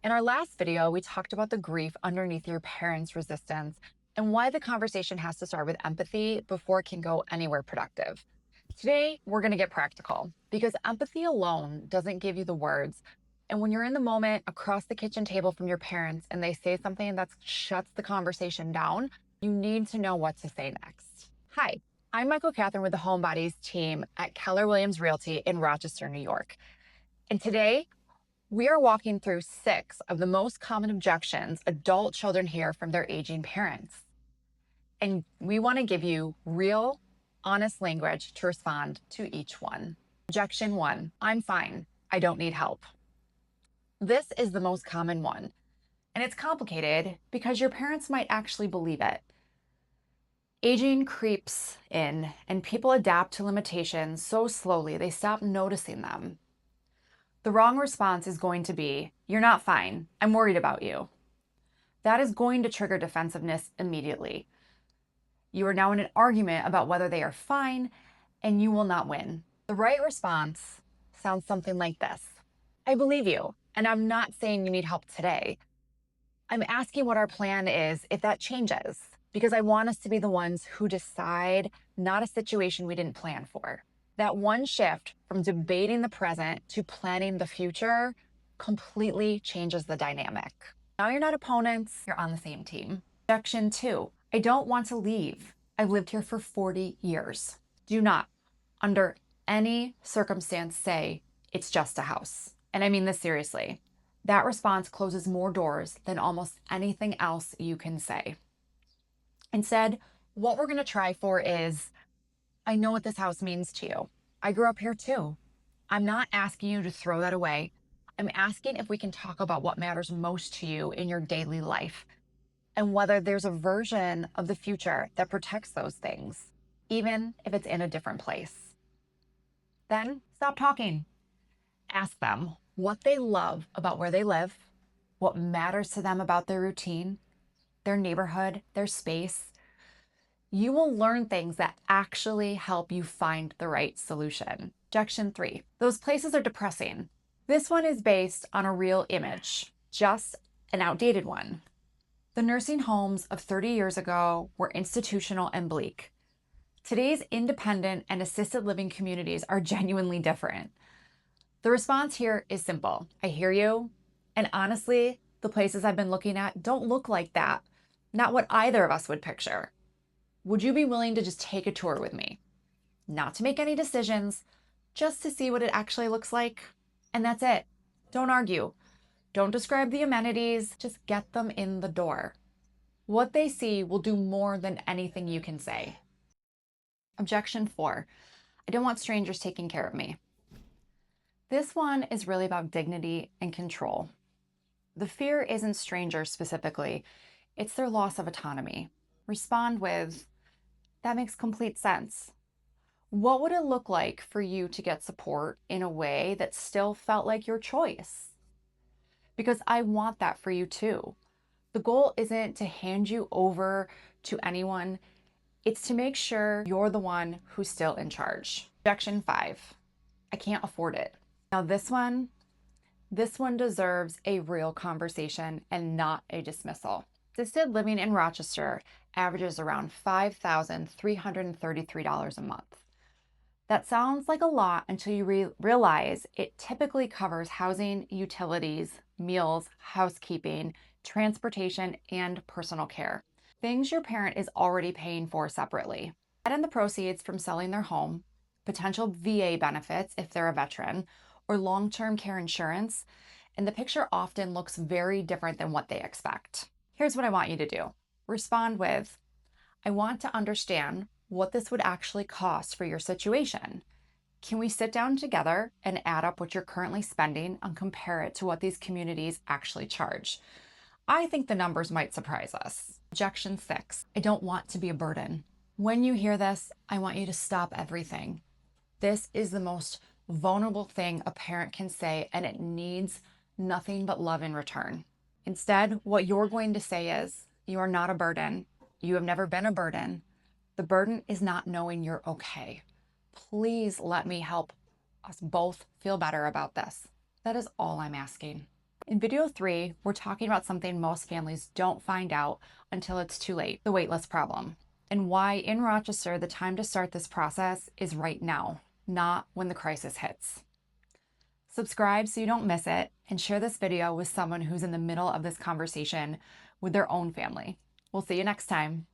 In our last video, we talked about the grief underneath your parents' resistance and why the conversation has to start with empathy before it can go anywhere productive. Today, we're going to get practical because empathy alone doesn't give you the words. And when you're in the moment across the kitchen table from your parents and they say something that shuts the conversation down, you need to know what to say next. Hi, I'm Michael Catherine with the Homebodies team at Keller Williams Realty in Rochester, New York. And today, we are walking through 6 of the most common objections adult children hear from their aging parents. And we want to give you real, honest language to respond to each one. Objection 1, I'm fine. I don't need help. This is the most common one. And it's complicated because your parents might actually believe it. Aging creeps in and people adapt to limitations so slowly they stop noticing them. The wrong response is going to be, "You're not fine. I'm worried about you." That is going to trigger defensiveness immediately. You are now in an argument about whether they are fine, and you will not win. The right response sounds something like this. I believe you, and I'm not saying you need help today. I'm asking what our plan is if that changes, because I want us to be the ones who decide, not a situation we didn't plan for. That one shift from debating the present to planning the future completely changes the dynamic. Now you're not opponents, you're on the same team. Objection 2, I don't want to leave. I've lived here for 40 years. Do not, under any circumstance, say it's just a house. And I mean this seriously. That response closes more doors than almost anything else you can say. Instead, what we're going to try for is, I know what this house means to you. I grew up here too. I'm not asking you to throw that away. I'm asking if we can talk about what matters most to you in your daily life and whether there's a version of the future that protects those things, even if it's in a different place. Then stop talking. Ask them what they love about where they live, what matters to them about their routine, their neighborhood, their space. You will learn things that actually help you find the right solution. Objection 3, those places are depressing. This one is based on a real image, just an outdated one. The nursing homes of 30 years ago were institutional and bleak. Today's independent and assisted living communities are genuinely different. The response here is simple. I hear you, and honestly, the places I've been looking at don't look like that. Not what either of us would picture. Would you be willing to just take a tour with me? Not to make any decisions, just to see what it actually looks like. And that's it. Don't argue. Don't describe the amenities, just get them in the door. What they see will do more than anything you can say. Objection 4, I don't want strangers taking care of me. This one is really about dignity and control. The fear isn't strangers specifically, it's their loss of autonomy. Respond with, that makes complete sense. What would it look like for you to get support in a way that still felt like your choice? Because I want that for you too. The goal isn't to hand you over to anyone. It's to make sure you're the one who's still in charge. Objection 5, I can't afford it. Now this one deserves a real conversation and not a dismissal. Assisted living in Rochester averages around $5,333 a month. That sounds like a lot until you realize it typically covers housing, utilities, meals, housekeeping, transportation, and personal care. Things your parent is already paying for separately. Add in the proceeds from selling their home, potential VA benefits if they're a veteran, or long-term care insurance, and the picture often looks very different than what they expect. Here's what I want you to do. Respond with, I want to understand what this would actually cost for your situation. Can we sit down together and add up what you're currently spending and compare it to what these communities actually charge? I think the numbers might surprise us. Objection 6, I don't want to be a burden. When you hear this, I want you to stop everything. This is the most vulnerable thing a parent can say, and it needs nothing but love in return. Instead, what you're going to say is, you are not a burden. You have never been a burden. The burden is not knowing you're okay. Please let me help us both feel better about this. That is all I'm asking. In video 3, we're talking about something most families don't find out until it's too late, the waitlist problem, and why in Rochester the time to start this process is right now, not when the crisis hits. Subscribe so you don't miss it, and share this video with someone who's in the middle of this conversation with their own family. We'll see you next time.